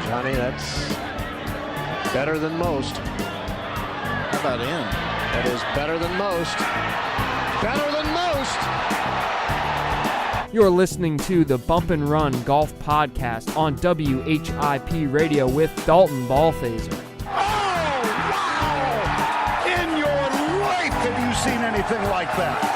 Johnny, that's better than most. How about in? That is better than most. Better than most! You're listening to the Bump and Run Golf Podcast on WHIP Radio with Dalton Ballphaser. Oh, wow! In your life have you seen anything like that?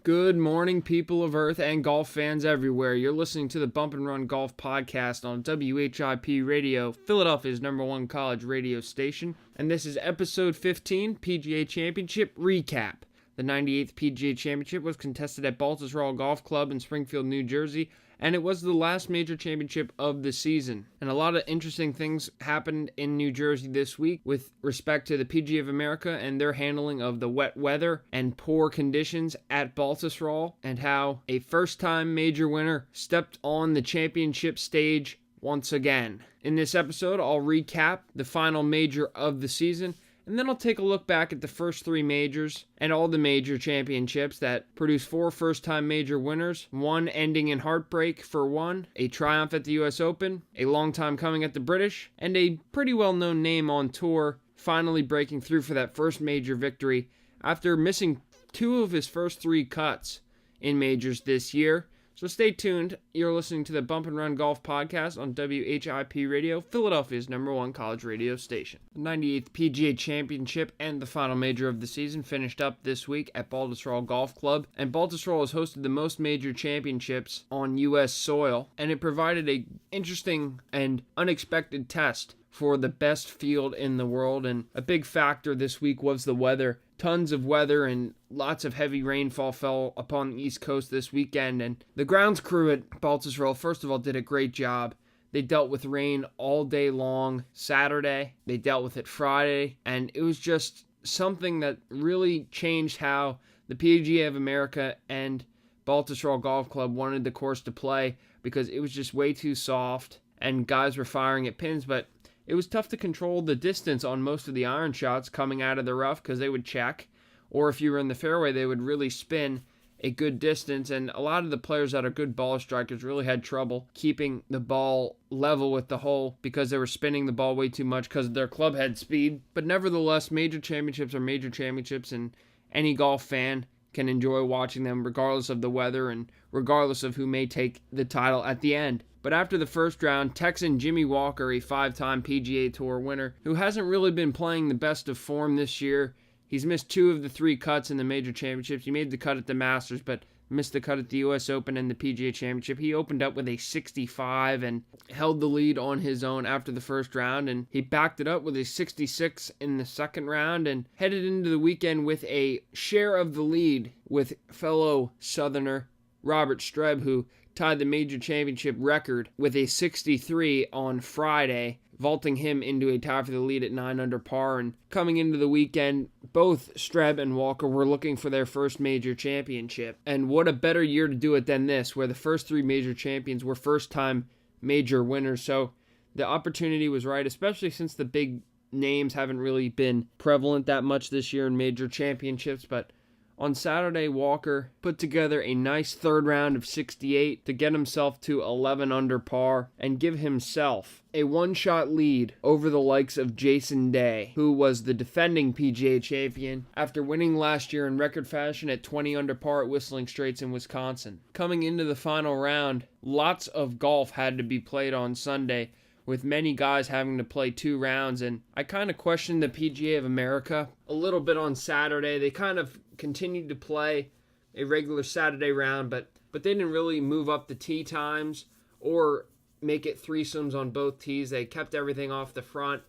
Good morning, people of Earth and golf fans everywhere. You're listening to the Bump and Run Golf Podcast on WHIP Radio, Philadelphia's #1 college radio station. And this is episode 15, PGA Championship Recap. The 98th PGA Championship was contested at Baltusrol Golf Club in Springfield, New Jersey, and it was the last major championship of the season. And a lot of interesting things happened in New Jersey this week with respect to the PGA of America and their handling of the wet weather and poor conditions at Baltusrol, and how a first-time major winner stepped on the championship stage once again. In this episode, I'll recap the final major of the season, and then I'll take a look back at the first three majors and all the major championships that produced 4 first-time major winners, one ending in heartbreak for one, a triumph at the U.S. Open, a long time coming at the British, and a pretty well-known name on tour finally breaking through for that first major victory after missing 2 of his first 3 cuts in majors this year. So stay tuned. You're listening to the Bump and Run Golf Podcast on WHIP Radio, Philadelphia's #1 college radio station. The 98th PGA Championship and the final major of the season finished up this week at Baltusrol Golf Club, and Baltusrol has hosted the most major championships on U.S. soil, and it provided a interesting and unexpected test for the best field in the world, and a big factor this week was the weather. Tons of weather and lots of heavy rainfall fell upon the East Coast this weekend, and the grounds crew at Baltusrol, first of all, did a great job. They dealt with rain all day long Saturday. They dealt with it Friday, and it was just something that really changed how the PGA of America and Baltusrol Golf Club wanted the course to play, because it was just way too soft, and guys were firing at pins, but it was tough to control the distance on most of the iron shots coming out of the rough because they would check, or if you were in the fairway, they would really spin a good distance, and a lot of the players that are good ball strikers really had trouble keeping the ball level with the hole because they were spinning the ball way too much because of their club head speed. But nevertheless, major championships are major championships, and any golf fan can enjoy watching them regardless of the weather and regardless of who may take the title at the end. But after the first round, Texan Jimmy Walker, a 5-time PGA Tour winner, who hasn't really been playing the best of form this year. He's missed 2 of the 3 cuts in the major championships. He made the cut at the Masters, but missed the cut at the U.S. Open and the PGA Championship. He opened up with a 65 and held the lead on his own after the first round, and he backed it up with a 66 in the second round and headed into the weekend with a share of the lead with fellow Southerner Robert Streb, who tied the major championship record with a 63 on Friday, vaulting him into a tie for the lead at 9 under par. And coming into the weekend, both Streb and Walker were looking for their first major championship. And what a better year to do it than this, where the first 3 major champions were first-time major winners. So the opportunity was right, especially since the big names haven't really been prevalent that much this year in major championships. But on Saturday, Walker put together a nice third round of 68 to get himself to 11 under par and give himself a one-shot lead over the likes of Jason Day, who was the defending PGA champion after winning last year in record fashion at 20 under par at Whistling Straits in Wisconsin. Coming into the final round, lots of golf had to be played on Sunday, with many guys having to play 2 rounds, and I kind of questioned the PGA of America a little bit on Saturday. They kind of continued to play a regular Saturday round, but they didn't really move up the tee times or make it threesomes on both tees. They kept everything off the front,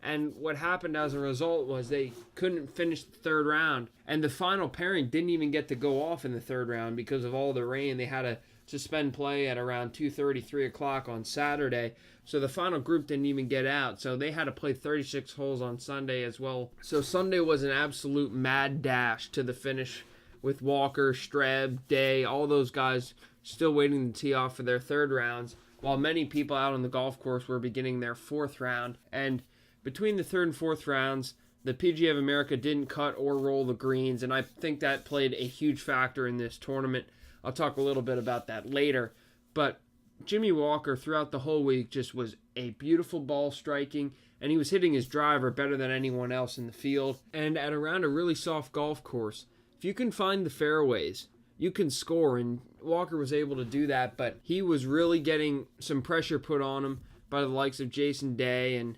and what happened as a result was they couldn't finish the third round, and the final pairing didn't even get to go off in the third round because of all the rain. They had to suspend play at around 2:30, 3 o'clock on Saturday. So the final group didn't even get out. So they had to play 36 holes on Sunday as well. So Sunday was an absolute mad dash to the finish with Walker, Streb, Day, all those guys still waiting to tee off for their third rounds, while many people out on the golf course were beginning their fourth round. And between the third and fourth rounds, the PGA of America didn't cut or roll the greens, and I think that played a huge factor in this tournament. I'll talk a little bit about that later. But Jimmy Walker throughout the whole week just was a beautiful ball striking, and he was hitting his driver better than anyone else in the field. And at around a really soft golf course, if you can find the fairways, you can score, and Walker was able to do that, but he was really getting some pressure put on him by the likes of Jason Day, and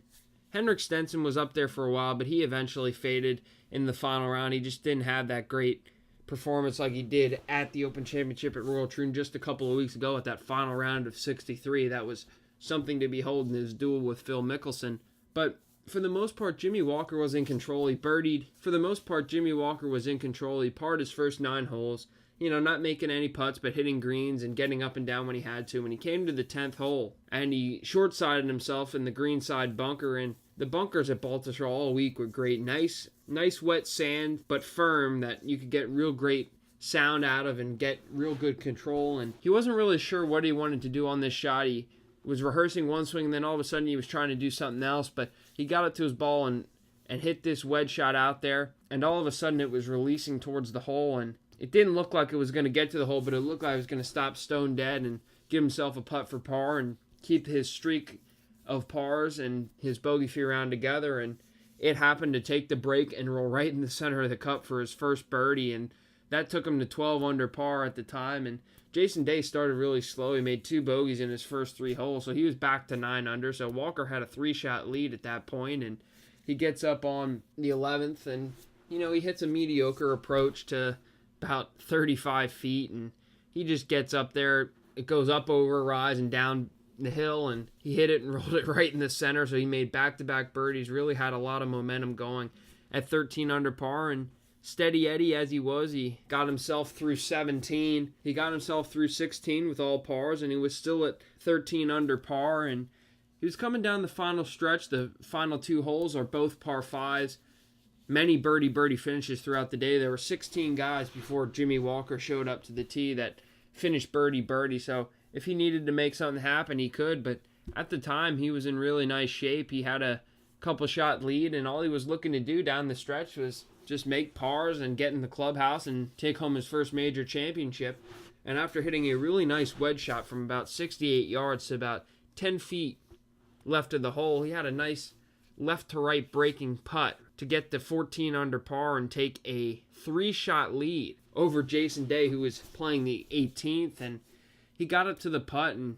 Henrik Stenson was up there for a while, but he eventually faded in the final round. He just didn't have that great performance like he did at the Open Championship at Royal Troon just a couple of weeks ago at that final round of 63. That was something to behold in his duel with Phil Mickelson. But for the most part, Jimmy Walker was in control. He birdied. For the most part, Jimmy Walker was in control. He parred his first 9 holes, not making any putts, but hitting greens and getting up and down when he had to. When he came to the 10th hole, and he short-sided himself in the greenside bunker, and the bunkers at Baltusrol all week were great. Nice wet sand, but firm, that you could get real great sound out of and get real good control. And he wasn't really sure what he wanted to do on this shot. He was rehearsing one swing, and then all of a sudden he was trying to do something else, but he got it to his ball and hit this wedge shot out there, and all of a sudden it was releasing towards the hole, and it didn't look like it was going to get to the hole, but it looked like it was going to stop stone dead and give himself a putt for par and keep his streak of pars and his bogey-free round together. And it happened to take the break and roll right in the center of the cup for his first birdie, and that took him to 12 under par at the time. And Jason Day started really slow. He made 2 bogeys in his first 3 holes, so he was back to 9 under. So Walker had a 3-shot lead at that point, and he gets up on the 11th, and he hits a mediocre approach to about 35 feet, and he just gets up there. It goes up over a rise and down the hill, and he hit it and rolled it right in the center. So he made back-to-back birdies, really had a lot of momentum going at 13 under par, and steady Eddie as he was, he got himself through 17. He got himself through 16 with all pars, and he was still at 13 under par, and he was coming down the final stretch. The final 2 holes are both par 5s. Many birdie finishes throughout the day. There were 16 guys before Jimmy Walker showed up to the tee that finished birdie. So if he needed to make something happen, he could. But at the time, he was in really nice shape. He had a couple shot lead, and all he was looking to do down the stretch was just make pars and get in the clubhouse and take home his first major championship. And after hitting a really nice wedge shot from about 68 yards to about 10 feet left of the hole, he had a nice left to right breaking putt to get to 14 under par and take a 3-shot lead over Jason Day, who was playing the 18th, and he got it to the putt. And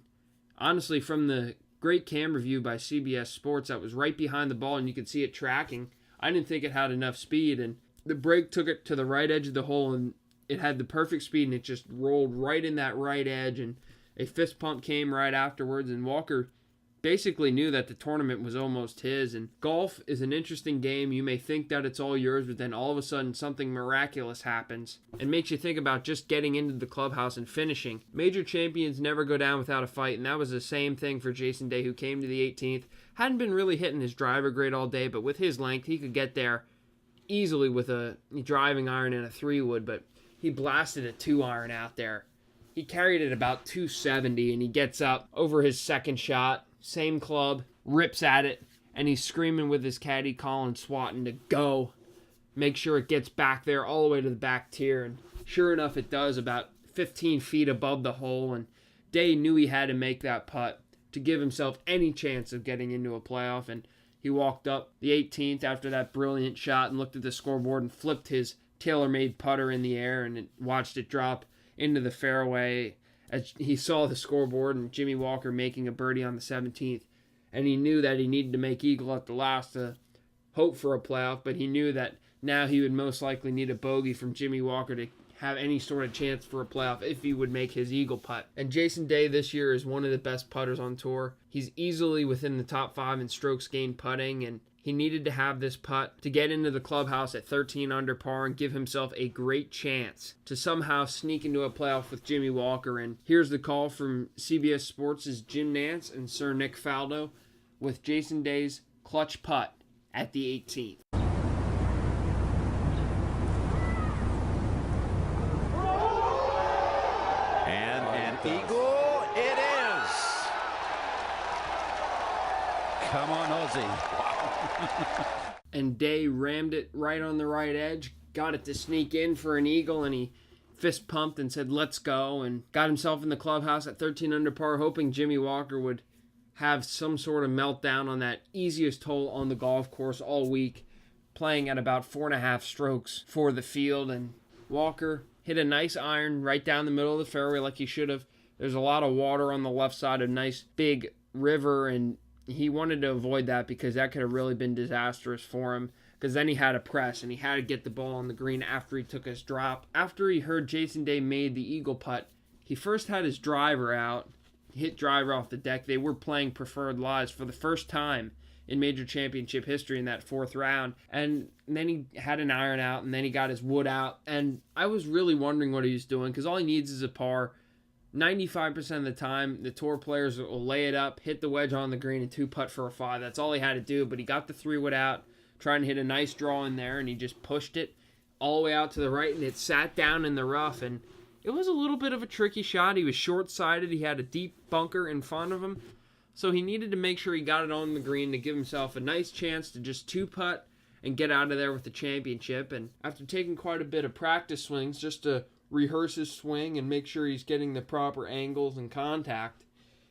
honestly, from the great camera view by CBS Sports that was right behind the ball and you could see it tracking, I didn't think it had enough speed, and the break took it to the right edge of the hole, and it had the perfect speed, and it just rolled right in that right edge, and a fist pump came right afterwards, and Walker basically knew that the tournament was almost his. And golf is an interesting game. You may think that it's all yours, but then all of a sudden something miraculous happens and makes you think about just getting into the clubhouse and finishing. Major champions never go down without a fight, and that was the same thing for Jason Day, who came to the 18th. Hadn't been really hitting his driver great all day, but with his length, he could get there easily with a driving iron and a 3-wood, but he blasted a 2-iron out there. He carried it about 270, and he gets up over his second shot. Same club, rips at it, and he's screaming with his caddy, Colin Swatton, to go. Make sure it gets back there all the way to the back tier. And sure enough, it does, about 15 feet above the hole. And Day knew he had to make that putt to give himself any chance of getting into a playoff. And he walked up the 18th after that brilliant shot and looked at the scoreboard and flipped his tailor-made putter in the air and watched it drop into the fairway as he saw the scoreboard and Jimmy Walker making a birdie on the 17th. And he knew that he needed to make eagle at the last to hope for a playoff, but he knew that now he would most likely need a bogey from Jimmy Walker to have any sort of chance for a playoff if he would make his eagle putt. And Jason Day this year is one of the best putters on tour. He's easily within the top 5 in strokes gained putting, and he needed to have this putt to get into the clubhouse at 13 under par and give himself a great chance to somehow sneak into a playoff with Jimmy Walker. And here's the call from CBS Sports' Jim Nance and Sir Nick Faldo with Jason Day's clutch putt at the 18th. And an eagle it is. Come on, Ozzy. And Day rammed it right on the right edge, got it to sneak in for an eagle, and he fist pumped and said, "Let's go," and got himself in the clubhouse at 13 under par, hoping Jimmy Walker would have some sort of meltdown on that easiest hole on the golf course all week, playing at about 4.5 strokes for the field. And Walker hit a nice iron right down the middle of the fairway like he should have. There's a lot of water on the left side, a nice big river, and he wanted to avoid that because that could have really been disastrous for him, because then he had to press and he had to get the ball on the green after he took his drop. After he heard Jason Day made the eagle putt, he first had his driver out, hit driver off the deck. They were playing preferred lies for the first time in major championship history in that 4th round, and then he had an iron out, and then he got his wood out, and I was really wondering what he was doing, because all he needs is a par. 95% of the time, the tour players will lay it up, hit the wedge on the green, and 2-putt for a 5. That's all he had to do, but he got the 3-wood out, trying to hit a nice draw in there, and he just pushed it all the way out to the right, and it sat down in the rough, and it was a little bit of a tricky shot. He was short-sighted. He had a deep bunker in front of him, so he needed to make sure he got it on the green to give himself a nice chance to just 2-putt and get out of there with the championship. And after taking quite a bit of practice swings just to rehearse his swing and make sure he's getting the proper angles and contact,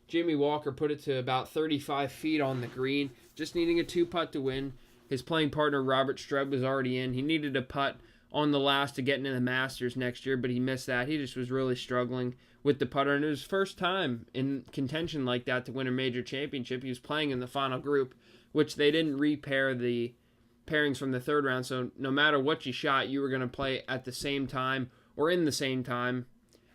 Jimmy Walker put it to about 35 feet on the green, just needing a 2-putt to win. His playing partner, Robert Streb, was already in. He needed a putt on the last to get into the Masters next year, but he missed that. He just was really struggling with the putter, and it was his first time in contention like that to win a major championship. He was playing in the final group, which they didn't repair the pairings from the 3rd round, so no matter what you shot, you were going to play at the same time or in the same time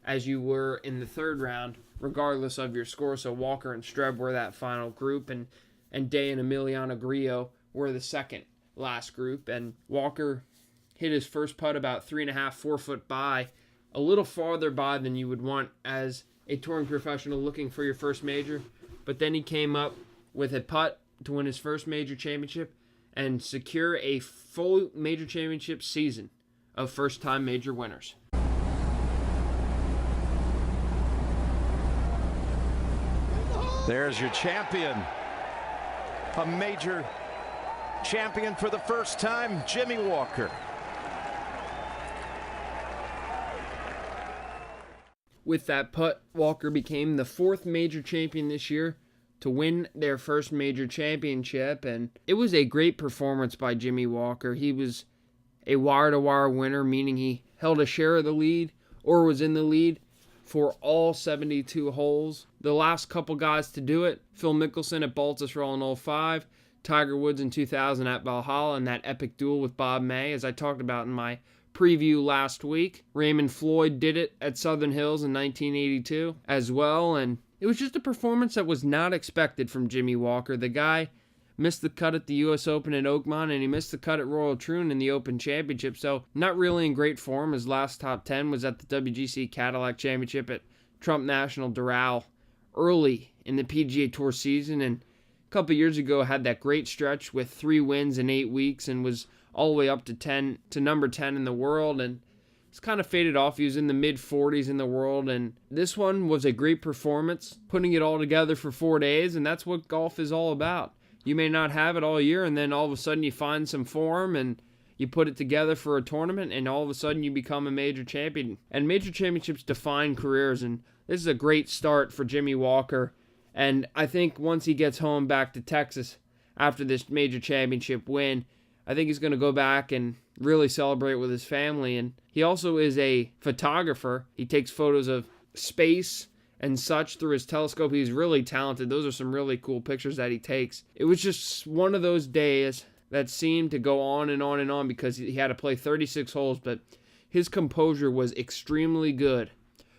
as you were in the 3rd round, regardless of your score. So Walker and Streb were that final group, and Day and Emiliano Grillo were the second last group. And Walker hit his first putt about 3.5, 4 foot by, a little farther by than you would want as a touring professional looking for your first major. But then he came up with a putt to win his first major championship and secure a full major championship season of first-time major winners. There's your champion. A major champion for the first time, Jimmy Walker. With that putt, Walker became the 4th major champion this year to win their first major championship, and it was a great performance by Jimmy Walker. He was a wire-to-wire winner, meaning he held a share of the lead or was in the lead for all 72 holes. The last couple guys to do it, Phil Mickelson at Baltusrol in 2005, Tiger Woods in 2000 at Valhalla, and that epic duel with Bob May, as I talked about in my preview last week. Raymond Floyd did it at Southern Hills in 1982 as well, and it was just a performance that was not expected from Jimmy Walker. The guy missed the cut at the U.S. Open at Oakmont, and he missed the cut at Royal Troon in the Open Championship, so not really in great form. His last top 10 was at the WGC Cadillac Championship at Trump National Doral early in the PGA Tour season, and a couple years ago had that great stretch with 3 wins in 8 weeks and was all the way up to number 10 in the world, and it's kind of faded off. He was in the mid-40s in the world, and this one was a great performance, putting it all together for 4 days, and that's what golf is all about. You may not have it all year, and then all of a sudden you find some form, and you put it together for a tournament, and all of a sudden you become a major champion. And major championships define careers, and this is a great start for Jimmy Walker, and I think once he gets home back to Texas after this major championship win, I think he's going to go back and really celebrate with his family. And he also is a photographer. He takes photos of space and such through his telescope. He's really talented. Those are some really cool pictures that he takes. It was just one of those days that seemed to go on and on and on because he had to play 36 holes, but his composure was extremely good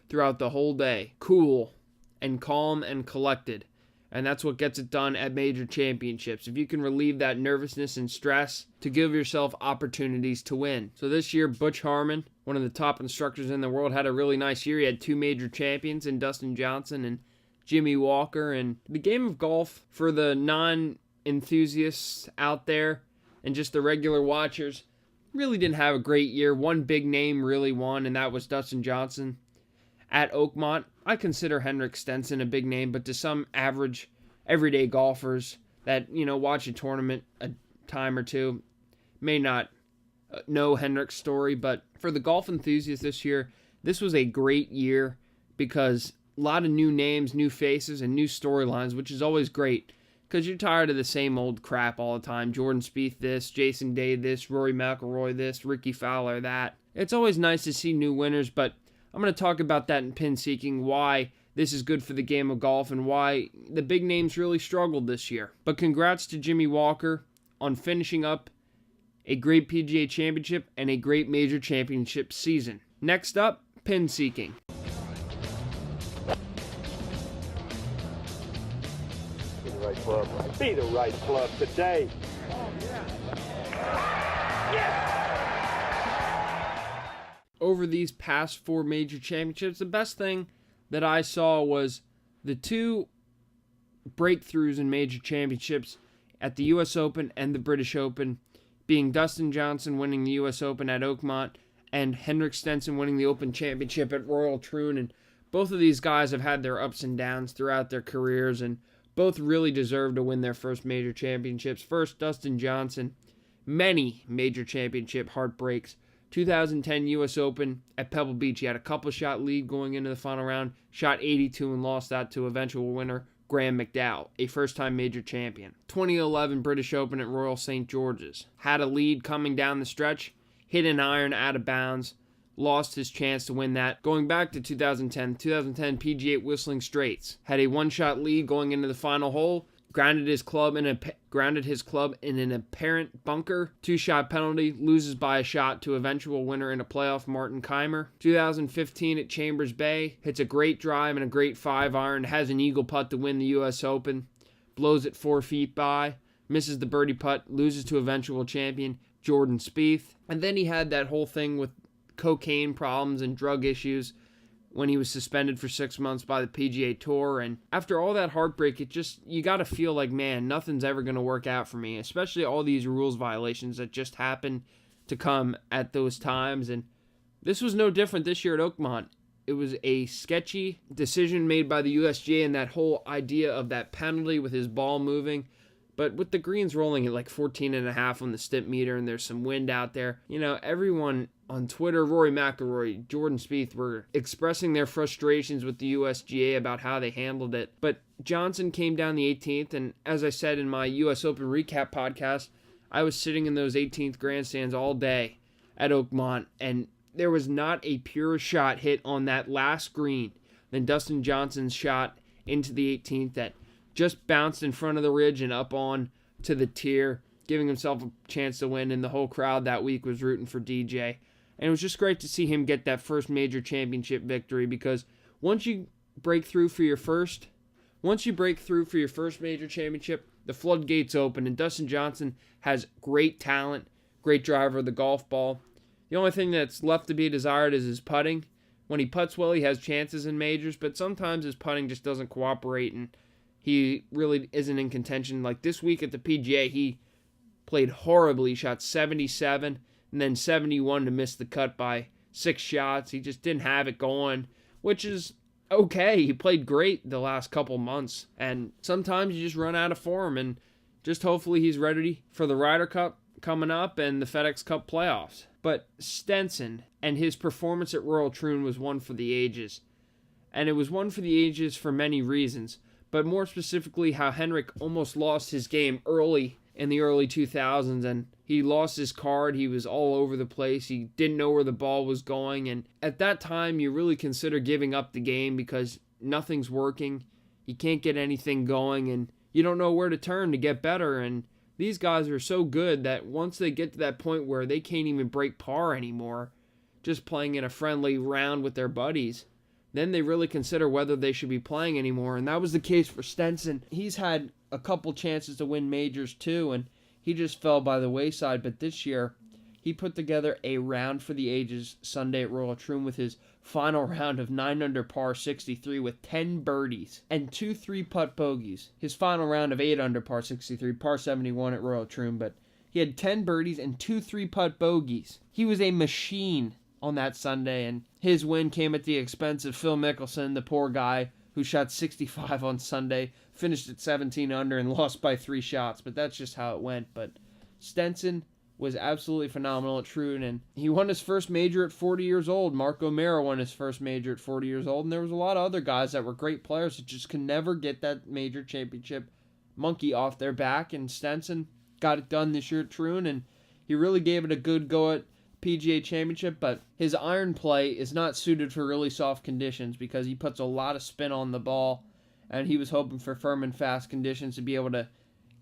throughout the whole day. Cool and calm and collected. And that's what gets it done at major championships. If you can relieve that nervousness and stress to give yourself opportunities to win. So this year, Butch Harmon, one of the top instructors in the world, had a really nice year. He had 2 major champions in Dustin Johnson and Jimmy Walker. And the game of golf, for the non-enthusiasts out there and just the regular watchers, really didn't have a great year. One big name really won, and that was Dustin Johnson at Oakmont. I consider Henrik Stenson a big name, but to some average, everyday golfers that, watch a tournament a time or two may not know Henrik's story. But for the golf enthusiasts this year, This was a great year because a lot of new names, new faces, and new storylines, which is always great because you're tired of the same old crap all the time. Jordan Spieth this, Jason Day this, Rory McIlroy this, Ricky Fowler that. It's always nice to see new winners, but I'm going to talk about that in pin seeking, why this is good for the game of golf and why the big names really struggled this year. But congrats to Jimmy Walker on finishing up a great PGA Championship and a great major championship season. Next up, pin seeking. Be the right club. Be the right club today. Over these past 4 major championships, the best thing that I saw was the 2 breakthroughs in major championships at the U.S. Open and the British Open, being Dustin Johnson winning the U.S. Open at Oakmont and Henrik Stenson winning the Open Championship at Royal Troon. And both of these guys have had their ups and downs throughout their careers, and both really deserve to win their first major championships. First, Dustin Johnson, many major championship heartbreaks. 2010 U.S. Open at Pebble Beach. He had a couple shot lead going into the final round, shot 82 and lost that to eventual winner Graham McDowell, a first-time major champion. 2011 British Open at Royal St. George's. Had a lead coming down the stretch, hit an iron out of bounds, lost his chance to win that. Going back to 2010 PGA at Whistling Straits. Had a one-shot lead going into the final hole, grounded his club in an apparent bunker. 2-shot penalty, loses by a shot to eventual winner in a playoff, Martin Keimer. 2015 at Chambers Bay, hits a great drive and a great 5-iron, has an eagle putt to win the U.S. Open, blows it 4 feet by, misses the birdie putt, loses to eventual champion Jordan Spieth. And then he had that whole thing with cocaine problems and drug issues when he was suspended for 6 months by the PGA Tour. And after all that heartbreak, you got to feel like, man, nothing's ever going to work out for me, especially all these rules violations that just happened to come at those times. And this was no different this year at Oakmont. It was a sketchy decision made by the USGA, and that whole idea of that penalty with his ball moving. But with the greens rolling at like 14.5 on the stip meter, and there's some wind out there, everyone on Twitter, Rory McIlroy, Jordan Spieth, were expressing their frustrations with the USGA about how they handled it. But Johnson came down the 18th, and as I said in my US Open recap podcast, I was sitting in those 18th grandstands all day at Oakmont, and there was not a pure shot hit on that last green than Dustin Johnson's shot into the 18th that just bounced in front of the ridge and up on to the tier, giving himself a chance to win, and the whole crowd that week was rooting for DJ. And it was just great to see him get that first major championship victory, because once you break through for your first major championship, the floodgates open, and Dustin Johnson has great talent, great driver of the golf ball. The only thing that's left to be desired is his putting. When he putts well, he has chances in majors, but sometimes his putting just doesn't cooperate, and he really isn't in contention. Like this week at the PGA, he played horribly, shot 77 and then 71 to miss the cut by 6 shots. He just didn't have it going, which is okay. He played great the last couple months, and sometimes you just run out of form, and just hopefully he's ready for the Ryder Cup coming up and the FedEx Cup playoffs. But Stenson and his performance at Royal Troon was one for the ages, and it was one for the ages for many reasons, but more specifically how Henrik almost lost his game early in the early 2000s, and he lost his card. He was all over the place. He didn't know where the ball was going, and at that time you really consider giving up the game because nothing's working. You can't get anything going, and you don't know where to turn to get better. And these guys are so good that once they get to that point where they can't even break par anymore, just playing in a friendly round with their buddies, then they really consider whether they should be playing anymore. And that was the case for Stenson. He's had a couple chances to win majors too, and he just fell by the wayside. But this year, he put together a round for the ages Sunday at Royal Troon with his final round of 9 under par 63 with 10 birdies and 2 3-putt bogeys. His final round of 8 under par 63, par 71 at Royal Troon, but he had 10 birdies and 2 3-putt bogeys. He was a machine on that Sunday, and his win came at the expense of Phil Mickelson, the poor guy who shot 65 on Sunday, finished at 17 under and lost by 3 shots, but that's just how it went. But Stenson was absolutely phenomenal at Troon, and he won his first major at 40 years old. Mark O'Meara won his first major at 40 years old, and there was a lot of other guys that were great players that just could never get that major championship monkey off their back, and Stenson got it done this year at Troon, and he really gave it a good go at PGA Championship, but his iron play is not suited for really soft conditions because he puts a lot of spin on the ball, and he was hoping for firm and fast conditions to be able to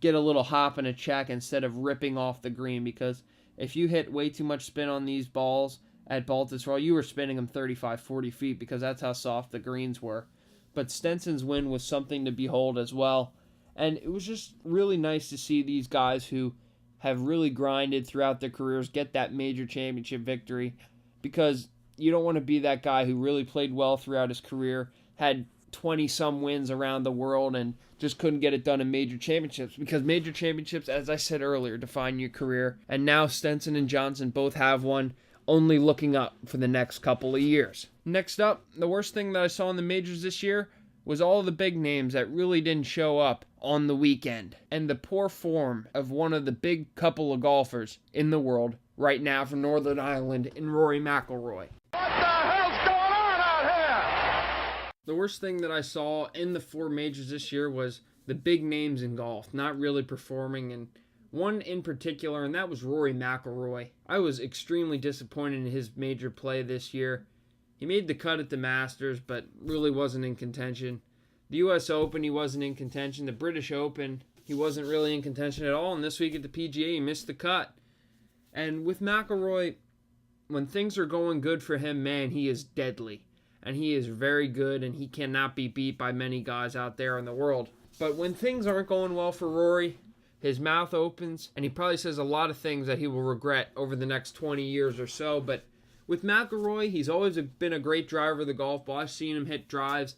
get a little hop and a check instead of ripping off the green, because if you hit way too much spin on these balls at Baltusrol, you were spinning them 35, 40 feet because that's how soft the greens were. But Stenson's win was something to behold as well, and it was just really nice to see these guys who have really grinded throughout their careers get that major championship victory, because you don't want to be that guy who really played well throughout his career, had 20-some wins around the world, and just couldn't get it done in major championships, because major championships, as I said earlier, define your career, and now Stenson and Johnson both have one, only looking up for the next couple of years. Next up, the worst thing that I saw in the majors this year was all the big names that really didn't show up on the weekend, and the poor form of one of the big couple of golfers in the world right now from Northern Ireland in Rory McIlroy. What the hell's going on out here? The worst thing that I saw in the 4 majors this year was the big names in golf not really performing, and one in particular, and that was Rory McIlroy. I was extremely disappointed in his major play this year. He made the cut at the Masters, but really wasn't in contention. The U.S. Open, he wasn't in contention. The British Open, he wasn't really in contention at all. And this week at the PGA, he missed the cut. And with McIlroy, when things are going good for him, man, he is deadly. And he is very good, and he cannot be beat by many guys out there in the world. But when things aren't going well for Rory, his mouth opens, and he probably says a lot of things that he will regret over the next 20 years or so. But with McIlroy, he's always been a great driver of the golf ball. I've seen him hit drives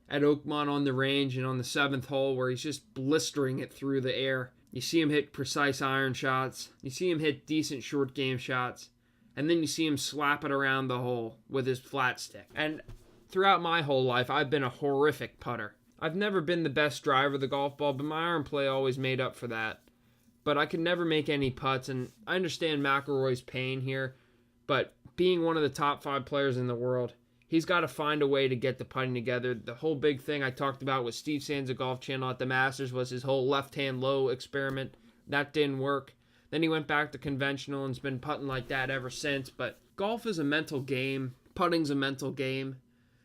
at Oakmont on the range and on the 7th hole where he's just blistering it through the air. You see him hit precise iron shots. You see him hit decent short game shots. And then you see him slap it around the hole with his flat stick. And throughout my whole life, I've been a horrific putter. I've never been the best driver of the golf ball, but my iron play always made up for that. But I could never make any putts, and I understand McIlroy's pain here, but being one of the top 5 players in the world, he's got to find a way to get the putting together. The whole big thing I talked about with Steve Sands of Golf Channel at the Masters was his whole left-hand low experiment. That didn't work. Then he went back to conventional and's been putting like that ever since. But golf is a mental game. Putting's a mental game.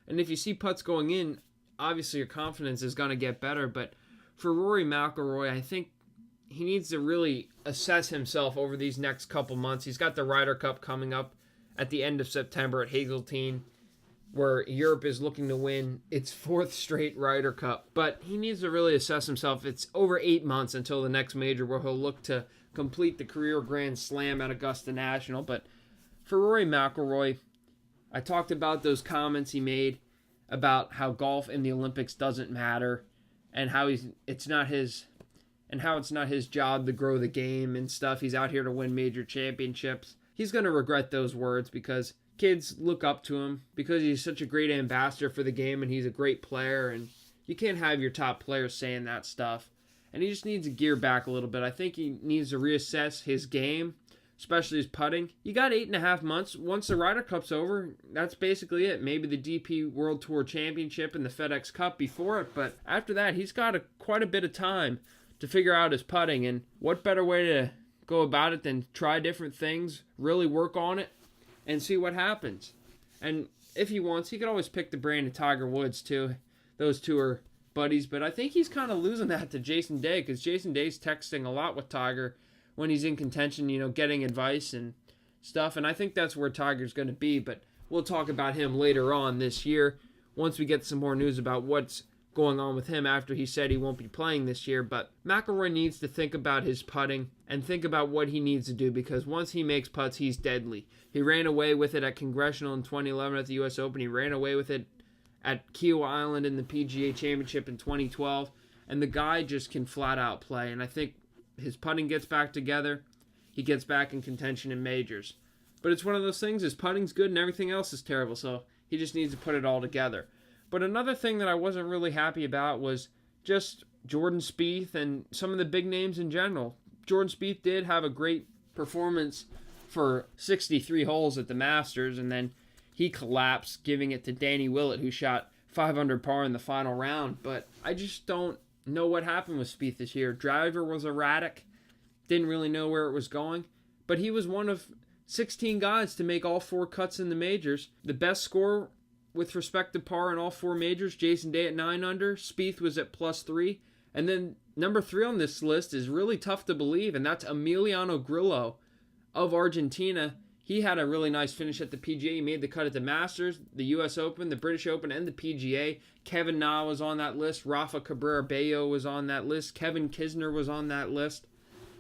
And if you see putts going in, obviously your confidence is going to get better. But for Rory McIlroy, I think he needs to really assess himself over these next couple months. He's got the Ryder Cup coming up at the end of September at Hazeltine, where Europe is looking to win its 4th straight Ryder Cup. But he needs to really assess himself. It's over 8 months until the next major where he'll look to complete the career Grand Slam at Augusta National. But for Rory McIlroy, I talked about those comments he made about how golf in the Olympics doesn't matter, and how it's not his job to grow the game and stuff. He's out here to win major championships. He's going to regret those words because kids look up to him because he's such a great ambassador for the game and he's a great player, and you can't have your top players saying that stuff. And he just needs to gear back a little bit. I think he needs to reassess his game, especially his putting. You got 8.5 months. Once the Ryder Cup's over, that's basically it. Maybe the DP World Tour Championship and the FedEx Cup before it, but after that, he's got quite a bit of time to figure out his putting, and what better way to go about it than try different things, really work on it, and see what happens. And if he wants, he could always pick the brain of Tiger Woods too. Those two are buddies, but I think he's kind of losing that to Jason Day, because Jason Day's texting a lot with Tiger when he's in contention, getting advice and stuff, and I think that's where Tiger's going to be, but we'll talk about him later on this year once we get some more news about what's going on with him after he said he won't be playing this year. But McIlroy needs to think about his putting and think about what he needs to do, because once he makes putts, he's deadly. He ran away with it at Congressional in 2011 at the U.S. Open. He ran away with it at Kiowa Island in the PGA Championship in 2012. And the guy just can flat out play. And I think his putting gets back together. He gets back in contention in majors. But it's one of those things, his putting's good and everything else is terrible. So he just needs to put it all together. But another thing that I wasn't really happy about was just Jordan Spieth and some of the big names in general. Jordan Spieth did have a great performance for 63 holes at the Masters, and then he collapsed, giving it to Danny Willett, who shot 5 under par in the final round. But I just don't know what happened with Spieth this year. Driver was erratic, didn't really know where it was going, but he was one of 16 guys to make all 4 cuts in the majors. The best score with respect to par in all 4 majors, Jason Day at 9 under, Spieth was at +3, and then number 3 on this list is really tough to believe, and that's Emiliano Grillo of Argentina. He had a really nice finish at the PGA. He made the cut at the Masters, the US Open, the British Open, and the PGA. Kevin Na was on that list. Rafa Cabrera Bello was on that list. Kevin Kisner was on that list,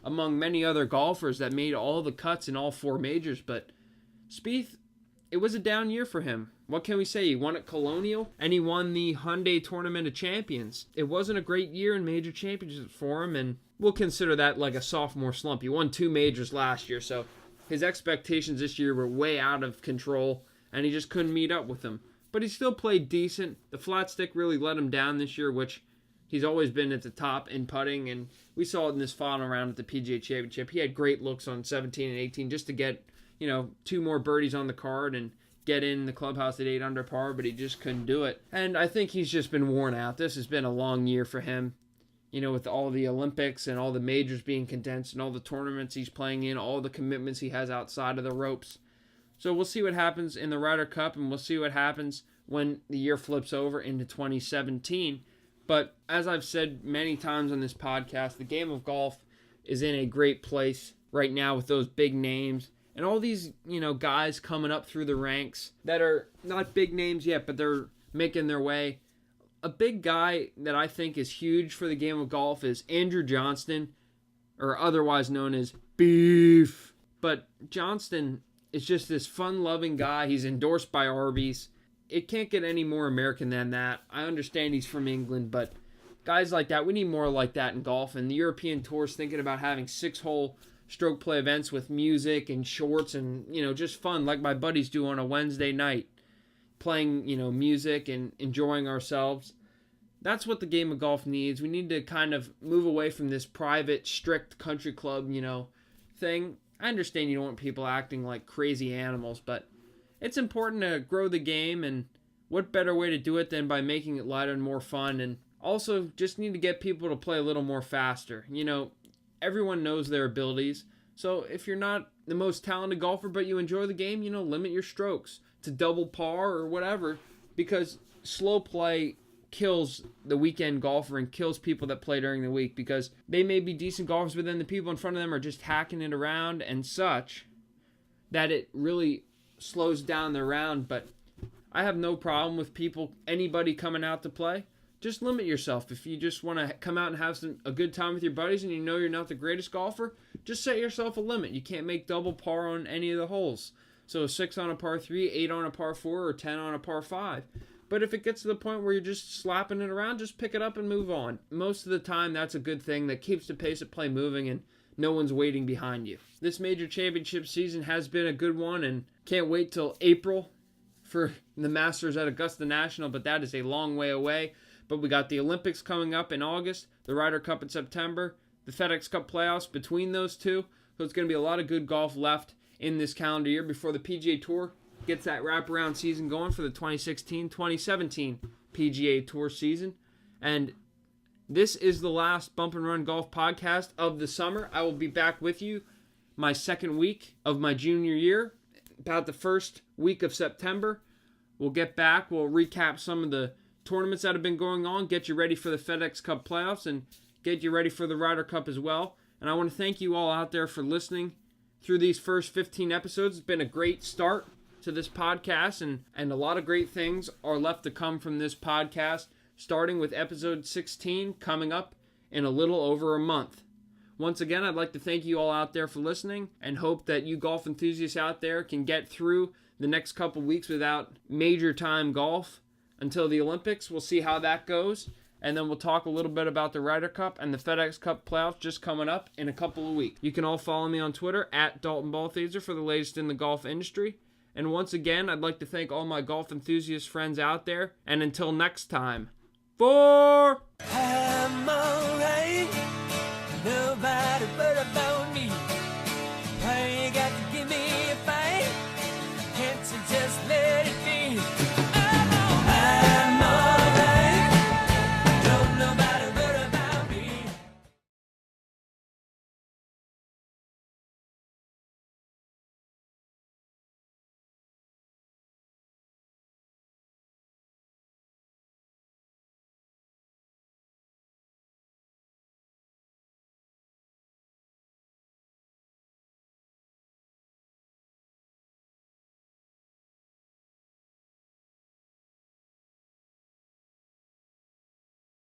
among many other golfers that made all the cuts in all 4 majors. But Spieth, it was a down year for him. What can we say? He won at Colonial, and he won the Hyundai Tournament of Champions. It wasn't a great year in major championships for him, and we'll consider that like a sophomore slump. He won 2 majors last year, so his expectations this year were way out of control, and he just couldn't meet up with them. But he still played decent. The flat stick really let him down this year, which he's always been at the top in putting, and we saw it in this final round at the PGA Championship. He had great looks on 17 and 18 just to get, 2 more birdies on the card and get in the clubhouse at 8 under par, but he just couldn't do it. And I think he's just been worn out. This has been a long year for him. With all the Olympics and all the majors being condensed and all the tournaments he's playing in, all the commitments he has outside of the ropes. So we'll see what happens in the Ryder Cup, and we'll see what happens when the year flips over into 2017. But as I've said many times on this podcast, the game of golf is in a great place right now with those big names and all these, guys coming up through the ranks that are not big names yet, but they're making their way. A big guy that I think is huge for the game of golf is Andrew Johnston, or otherwise known as Beef. But Johnston is just this fun-loving guy. He's endorsed by Arby's. It can't get any more American than that. I understand he's from England, but guys like that, we need more like that in golf. And the European Tour's thinking about having 6-hole stroke play events with music and shorts and, just fun like my buddies do on a Wednesday night. Playing, music and enjoying ourselves. That's what the game of golf needs. We need to kind of move away from this private, strict country club, thing. I understand you don't want people acting like crazy animals, but it's important to grow the game, and what better way to do it than by making it lighter and more fun, and also just need to get people to play a little more faster. Everyone knows their abilities, so if you're not the most talented golfer but you enjoy the game, limit your strokes to double par or whatever, because slow play kills the weekend golfer and kills people that play during the week, because they may be decent golfers, but then the people in front of them are just hacking it around and such that it really slows down the round. But I have no problem with anybody coming out to play. Just limit yourself. If you just want to come out and have a good time with your buddies and you're not the greatest golfer, just set yourself a limit. You can't make double par on any of the holes. So 6 on a par 3, 8 on a par 4, or 10 on a par 5. But if it gets to the point where you're just slapping it around, just pick it up and move on. Most of the time, that's a good thing. That keeps the pace of play moving and no one's waiting behind you. This major championship season has been a good one, and can't wait till April for the Masters at Augusta National, but that is a long way away. But we got the Olympics coming up in August, the Ryder Cup in September, the FedEx Cup playoffs between those two. So it's going to be a lot of good golf left in this calendar year before the PGA Tour gets that wraparound season going for the 2016-2017 PGA Tour season. And this is the last Bump and Run Golf podcast of the summer. I will be back with you my second week of my junior year, about the first week of September. We'll get back. We'll recap some of the tournaments that have been going on, get you ready for the FedEx Cup playoffs, and get you ready for the Ryder Cup as well. And I want to thank you all out there for listening through these first 15 episodes. It's been a great start to this podcast, and a lot of great things are left to come from this podcast, starting with episode 16 coming up in a little over a month. Once again, I'd like to thank you all out there for listening, and hope that you golf enthusiasts out there can get through the next couple weeks without major time golf until the Olympics. We'll see how that goes. And then we'll talk a little bit about the Ryder Cup and the FedEx Cup playoffs just coming up in a couple of weeks. You can all follow me on Twitter at Dalton Balthaser for the latest in the golf industry. And once again, I'd like to thank all my golf enthusiast friends out there. And until next time, for